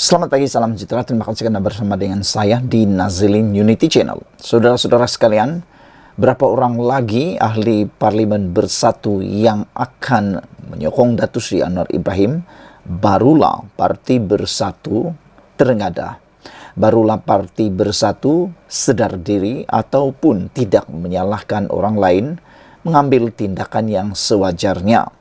Selamat pagi, salam sejahtera. Terima kasih karena bersama dengan saya di Nazilin Unity Channel. Saudara-saudara sekalian, berapa orang lagi ahli parlimen bersatu yang akan menyokong Datuk Seri Anwar Ibrahim? Barulah Parti Bersatu terengadah. Barulah Parti Bersatu sedar diri ataupun tidak menyalahkan orang lain mengambil tindakan yang sewajarnya.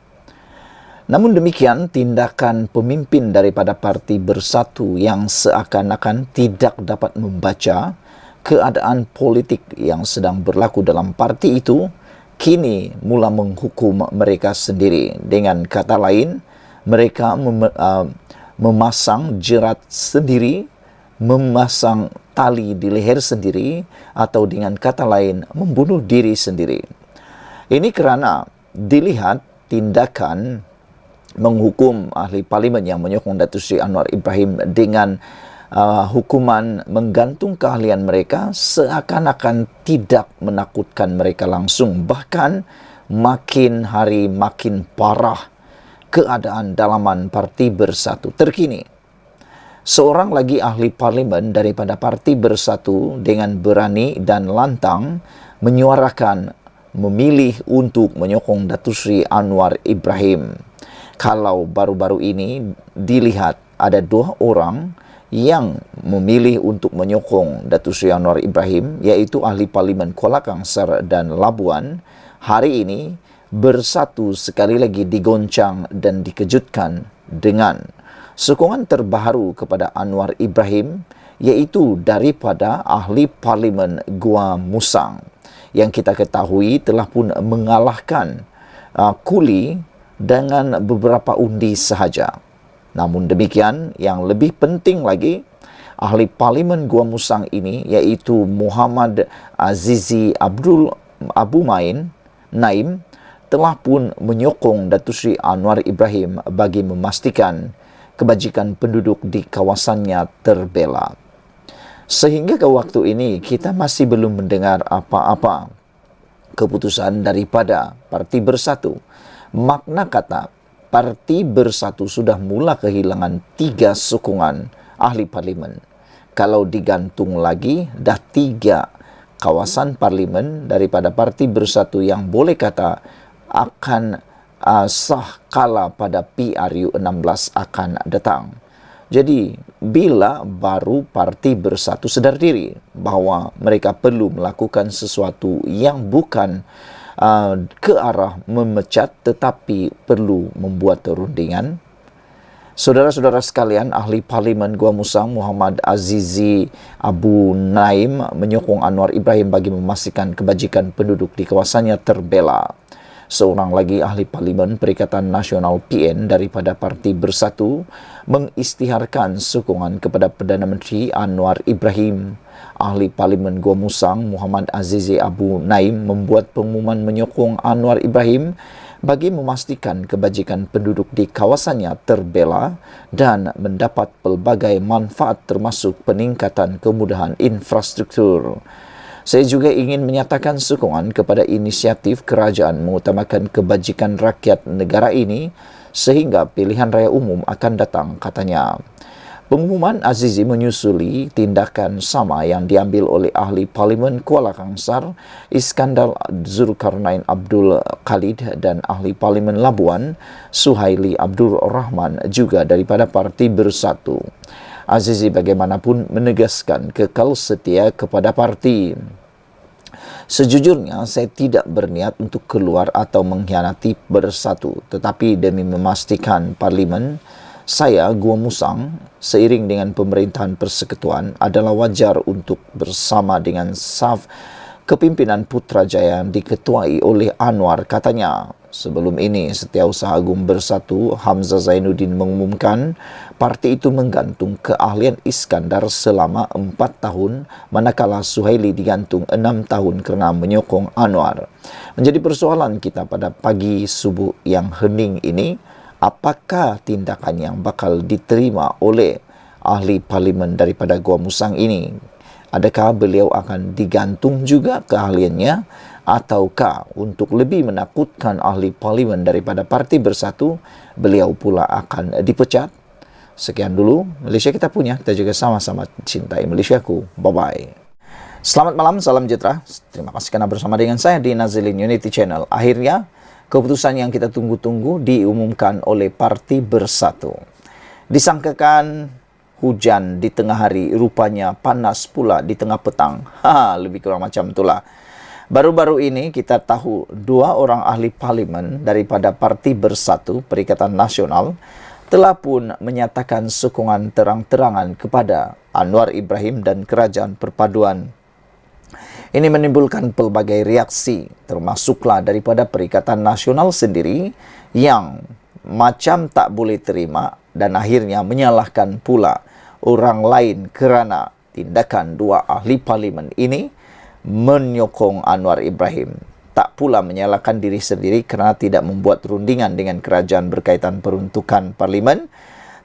Namun demikian, tindakan pemimpin daripada Parti Bersatu yang seakan-akan tidak dapat membaca keadaan politik yang sedang berlaku dalam parti itu, kini mula menghukum mereka sendiri. Dengan kata lain, mereka memasang jerat sendiri, memasang tali di leher sendiri, atau dengan kata lain, membunuh diri sendiri. Ini kerana dilihat tindakan menghukum ahli parlimen yang menyokong Datuk Seri Anwar Ibrahim dengan hukuman menggantung keahlian mereka seakan-akan tidak menakutkan mereka langsung. Bahkan makin hari makin parah keadaan dalaman Parti Bersatu terkini. Seorang lagi ahli parlimen daripada Parti Bersatu dengan berani dan lantang menyuarakan memilih untuk menyokong Datuk Seri Anwar Ibrahim. Kalau baru-baru ini dilihat ada 2 orang yang memilih untuk menyokong Datuk Seri Anwar Ibrahim, iaitu ahli parlimen Kuala Kangsar dan Labuan, hari ini bersatu sekali lagi digoncang dan dikejutkan dengan sokongan terbaru kepada Anwar Ibrahim, iaitu daripada ahli parlimen Gua Musang yang kita ketahui telah pun mengalahkan Kuli dengan beberapa undi sahaja. Namun demikian, yang lebih penting lagi, ahli parlimen Gua Musang ini, iaitu Muhammad Azizi Abu Naim, telah pun menyokong Datuk Seri Anwar Ibrahim bagi memastikan kebajikan penduduk di kawasannya terbela. Sehingga ke waktu ini, kita masih belum mendengar apa-apa keputusan daripada Parti Bersatu. Makna kata, Parti Bersatu sudah mula kehilangan 3 sokongan ahli parlimen. Kalau digantung lagi, dah 3 kawasan parlimen daripada Parti Bersatu yang boleh kata akan sah kala pada PRU 16 akan datang. Jadi, bila baru Parti Bersatu sedar diri bahawa mereka perlu melakukan sesuatu yang bukan ke arah memecat tetapi perlu membuat rundingan. Saudara-saudara sekalian, ahli parlimen Gua Musang Muhammad Azizi Abu Naim menyokong Anwar Ibrahim bagi memastikan kebajikan penduduk di kawasannya terbela. Seorang lagi ahli parlimen Perikatan Nasional PN daripada Parti Bersatu mengisytiharkan sokongan kepada Perdana Menteri Anwar Ibrahim. Ahli parlimen Gua Musang Muhammad Azizi Abu Naim membuat pengumuman menyokong Anwar Ibrahim bagi memastikan kebajikan penduduk di kawasannya terbela dan mendapat pelbagai manfaat termasuk peningkatan kemudahan infrastruktur. Saya juga ingin menyatakan sokongan kepada inisiatif kerajaan mengutamakan kebajikan rakyat negara ini sehingga pilihan raya umum akan datang, katanya. Pengumuman Azizi menyusuli tindakan sama yang diambil oleh ahli parlimen Kuala Kangsar Iskandar Zulkarnain Abdul Khalid dan ahli parlimen Labuan Suhaili Abdul Rahman juga daripada Parti Bersatu. Azizi bagaimanapun menegaskan kekal setia kepada parti. Sejujurnya, saya tidak berniat untuk keluar atau mengkhianati Bersatu, tetapi demi memastikan parlimen saya, Gua Musang, seiring dengan pemerintahan persekutuan adalah wajar untuk bersama dengan saf kepimpinan Putrajaya yang diketuai oleh Anwar, katanya. Sebelum ini, Setiausaha Agung Bersatu Hamzah Zainuddin mengumumkan parti itu menggantung keahlian Iskandar selama 4 tahun, manakala Suhaili digantung 6 tahun kerana menyokong Anwar. Menjadi persoalan kita pada pagi subuh yang hening ini, apakah tindakan yang bakal diterima oleh ahli parlimen daripada Gua Musang ini? Adakah beliau akan digantung juga keahliannya, ataukah untuk lebih menakutkan ahli parlimen daripada Parti Bersatu, beliau pula akan dipecat? Sekian dulu Malaysia kita punya, kita juga sama-sama cintai Malaysiaku. Bye-bye. Selamat malam, salam sejahtera. Terima kasih karena bersama dengan saya di Nazilin Unity Channel. Akhirnya, keputusan yang kita tunggu-tunggu diumumkan oleh Parti Bersatu. Disangkakan hujan di tengah hari, rupanya panas pula di tengah petang. Lebih kurang macam itulah. Baru-baru ini kita tahu 2 orang ahli parlimen daripada Parti Bersatu Perikatan Nasional telah pun menyatakan sokongan terang-terangan kepada Anwar Ibrahim dan Kerajaan Perpaduan. Ini menimbulkan pelbagai reaksi, termasuklah daripada Perikatan Nasional sendiri yang macam tak boleh terima dan akhirnya menyalahkan pula orang lain kerana tindakan 2 ahli parlimen ini menyokong Anwar Ibrahim. Tak pula menyalahkan diri sendiri kerana tidak membuat rundingan dengan kerajaan berkaitan peruntukan parlimen,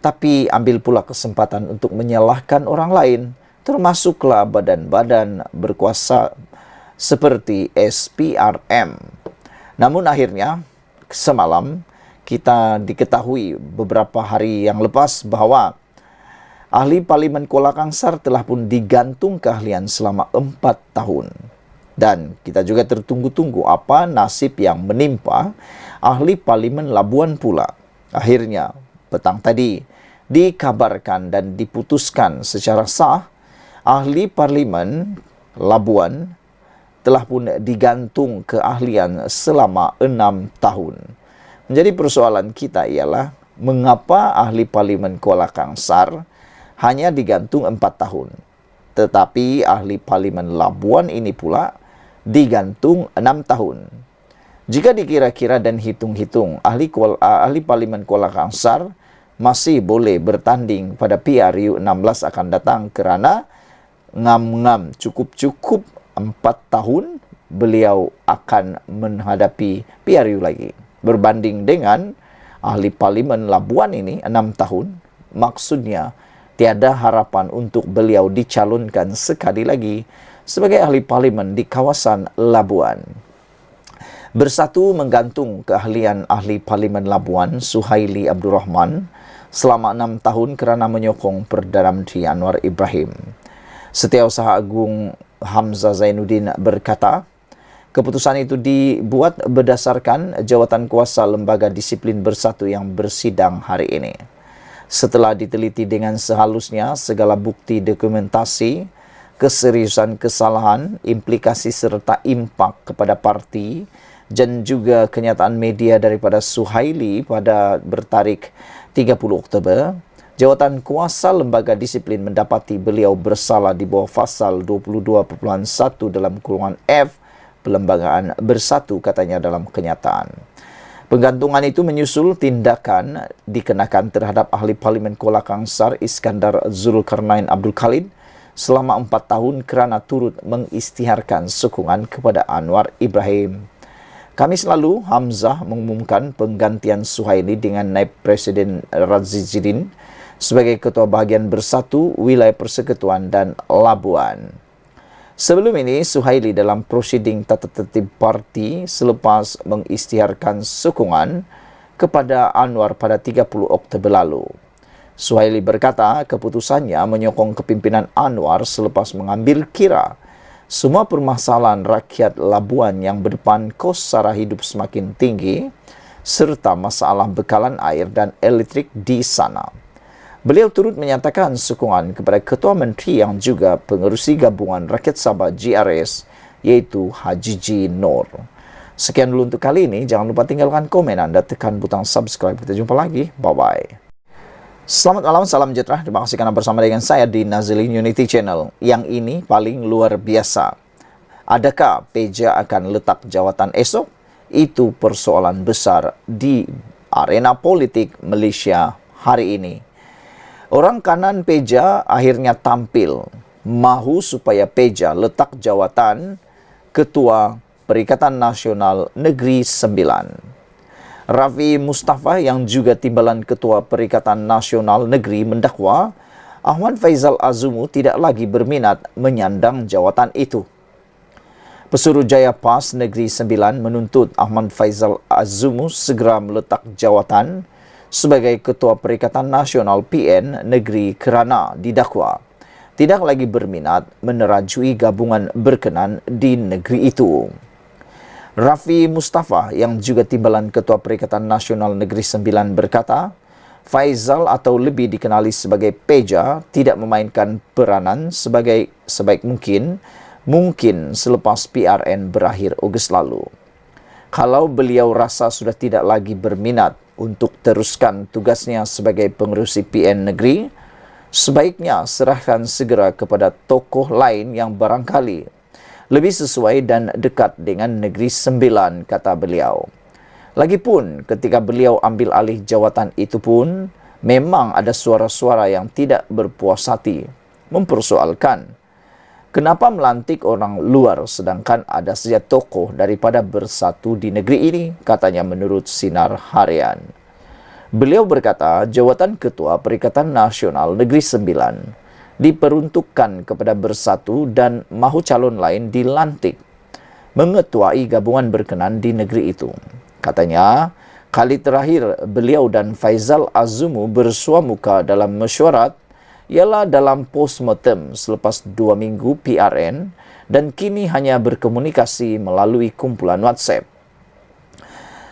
tapi ambil pula kesempatan untuk menyalahkan orang lain, termasuklah badan-badan berkuasa seperti SPRM. Namun akhirnya, semalam kita diketahui beberapa hari yang lepas bahawa ahli Parlimen Kuala Kangsar telah pun digantung keahlian selama 4 tahun. Dan kita juga tertunggu-tunggu apa nasib yang menimpa ahli Parlimen Labuan pula. Akhirnya, petang tadi dikabarkan dan diputuskan secara sah, ahli Parlimen Labuan telah pun digantung keahlian selama 6 tahun. Menjadi persoalan kita ialah, mengapa ahli Parlimen Kuala Kangsar hanya digantung 4 tahun. Tetapi ahli Parlimen Labuan ini pula digantung 6 tahun. Jika dikira-kira dan hitung-hitung, ahli Parlimen Kuala Kangsar masih boleh bertanding pada PRU 16 akan datang kerana ngam-ngam cukup 4 tahun beliau akan menghadapi PRU lagi. Berbanding dengan ahli Parlimen Labuan ini 6 tahun, maksudnya tiada harapan untuk beliau dicalonkan sekali lagi sebagai ahli parlimen di kawasan Labuan. Bersatu menggantung keahlian ahli Parlimen Labuan, Suhaili Abdul Rahman, selama 6 tahun kerana menyokong Perdana Menteri Anwar Ibrahim. Setiausaha Agung Hamzah Zainuddin berkata, keputusan itu dibuat berdasarkan jawatan kuasa Lembaga Disiplin Bersatu yang bersidang hari ini. Setelah diteliti dengan sehalusnya segala bukti dokumentasi, keseriusan kesalahan, implikasi serta impak kepada parti dan juga kenyataan media daripada Suhaili pada bertarikh 30 Oktober, jawatan kuasa Lembaga Disiplin mendapati beliau bersalah di bawah pasal 22.1 dalam kurungan F Perlembagaan Bersatu, katanya dalam kenyataan. Penggantungan itu menyusul tindakan dikenakan terhadap ahli Parlimen Kuala Kangsar Iskandar Zulkarnain Abdul Khalid selama 4 tahun kerana turut mengisytiharkan sokongan kepada Anwar Ibrahim. Kamis lalu, Hamzah mengumumkan penggantian Suhaili dengan Naib Presiden Razizidin sebagai Ketua Bahagian Bersatu Wilayah Persekutuan dan Labuan. Sebelum ini, Suhaili dalam prosiding tata tertib parti selepas mengisytiharkan sokongan kepada Anwar pada 30 Oktober lalu. Suhaili berkata keputusannya menyokong kepimpinan Anwar selepas mengambil kira semua permasalahan rakyat Labuan yang berdepan kos sara hidup semakin tinggi serta masalah bekalan air dan elektrik di sana. Beliau turut menyatakan sokongan kepada Ketua Menteri yang juga pengerusi Gabungan Rakyat Sabah GRS, iaitu Haji G. Noor. Sekian dulu untuk kali ini. Jangan lupa tinggalkan komen anda, tekan butang subscribe. Kita jumpa lagi. Bye-bye. Selamat malam, salam sejahtera. Terima kasih karena bersama dengan saya di Nazilin Unity Channel. Yang ini paling luar biasa. Adakah Peja akan letak jawatan esok? Itu persoalan besar di arena politik Malaysia hari ini. Orang kanan Peja akhirnya tampil mahu supaya Peja letak jawatan Ketua Perikatan Nasional Negeri Sembilan. Rafi Mustafa yang juga timbalan Ketua Perikatan Nasional Negeri mendakwa Ahmad Faizal Azumu tidak lagi berminat menyandang jawatan itu. Pesuruhjaya PAS Negeri Sembilan menuntut Ahmad Faizal Azumu segera meletak jawatan sebagai Ketua Perikatan Nasional PN Negeri kerana didakwa tidak lagi berminat menerajui gabungan berkenan di negeri itu. Rafi Mustafa yang juga timbalan Ketua Perikatan Nasional Negeri Sembilan berkata, Faizal atau lebih dikenali sebagai Peja tidak memainkan peranan sebaik mungkin selepas PRN berakhir Ogos lalu. Kalau beliau rasa sudah tidak lagi berminat untuk teruskan tugasnya sebagai pengerusi PN negeri, sebaiknya serahkan segera kepada tokoh lain yang barangkali lebih sesuai dan dekat dengan Negeri Sembilan, kata beliau. Lagipun ketika beliau ambil alih jawatan itu pun, memang ada suara-suara yang tidak berpuas hati, mempersoalkan kenapa melantik orang luar sedangkan ada saja tokoh daripada bersatu di negeri ini, katanya menurut Sinar Harian. Beliau berkata, jawatan Ketua Perikatan Nasional Negeri Sembilan diperuntukkan kepada bersatu dan mahu calon lain dilantik mengetuai gabungan berkenan di negeri itu. Katanya, kali terakhir beliau dan Faizal Azumu bersua muka dalam mesyuarat ialah dalam postmortem selepas 2 minggu PRN dan kini hanya berkomunikasi melalui kumpulan WhatsApp.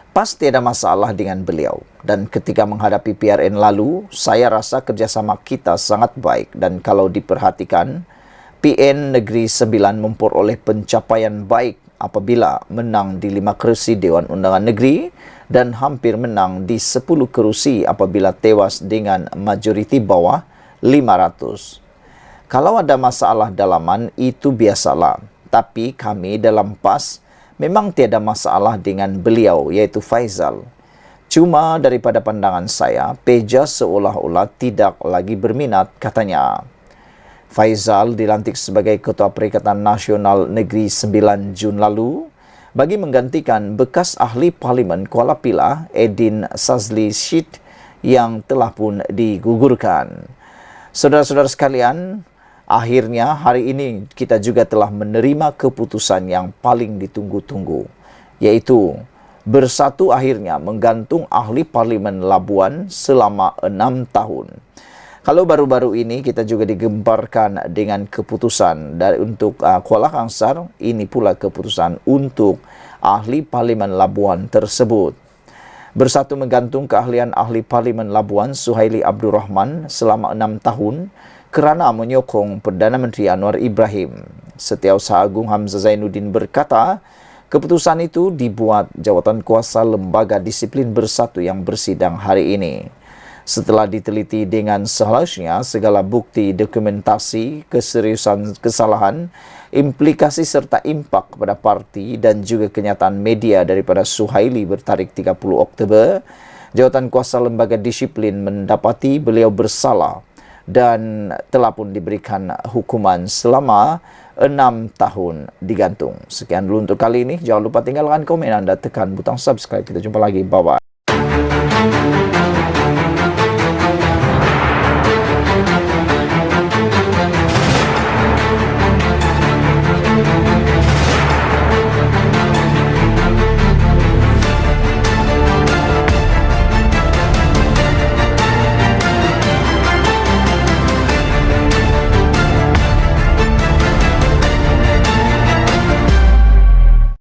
Pasti ada masalah dengan beliau dan ketika menghadapi PRN lalu, saya rasa kerjasama kita sangat baik dan kalau diperhatikan, PN Negeri Sembilan memperoleh pencapaian baik apabila menang di 5 kerusi Dewan Undangan Negeri dan hampir menang di 10 kerusi apabila tewas dengan majoriti bawah 500. Kalau ada masalah dalaman itu biasalah, tapi kami dalam PAS memang tiada masalah dengan beliau, yaitu Faizal. Cuma daripada pandangan saya, Peja seolah-olah tidak lagi berminat, katanya. Faizal dilantik sebagai Ketua Perikatan Nasional Negeri 9 Jun lalu bagi menggantikan bekas ahli Parlimen Kuala Pilah, Edin Sazli Syed yang telah pun digugurkan. Saudara-saudara sekalian, akhirnya hari ini kita juga telah menerima keputusan yang paling ditunggu-tunggu, yaitu bersatu akhirnya menggantung ahli Parlimen Labuan selama 6 tahun. Kalau baru-baru ini kita juga digemparkan dengan keputusan untuk Kuala Kangsar, ini pula keputusan untuk ahli Parlimen Labuan tersebut. Bersatu menggantung keahlian ahli Parlimen Labuan Suhaili Abdul Rahman selama 6 tahun kerana menyokong Perdana Menteri Anwar Ibrahim. Setiausaha Agung Hamzah Zainuddin berkata, keputusan itu dibuat Jawatan Kuasa Lembaga Disiplin Bersatu yang bersidang hari ini. Setelah diteliti dengan seharusnya segala bukti, dokumentasi, keseriusan kesalahan, implikasi serta impak kepada parti dan juga kenyataan media daripada Suhaili bertarikh 30 Oktober, Jawatan Kuasa Lembaga Disiplin mendapati beliau bersalah dan telah pun diberikan hukuman selama 6 tahun digantung. Sekian dulu untuk kali ini. Jangan lupa tinggalkan komen Anda, tekan butang subscribe. Kita jumpa lagi. Bye-bye.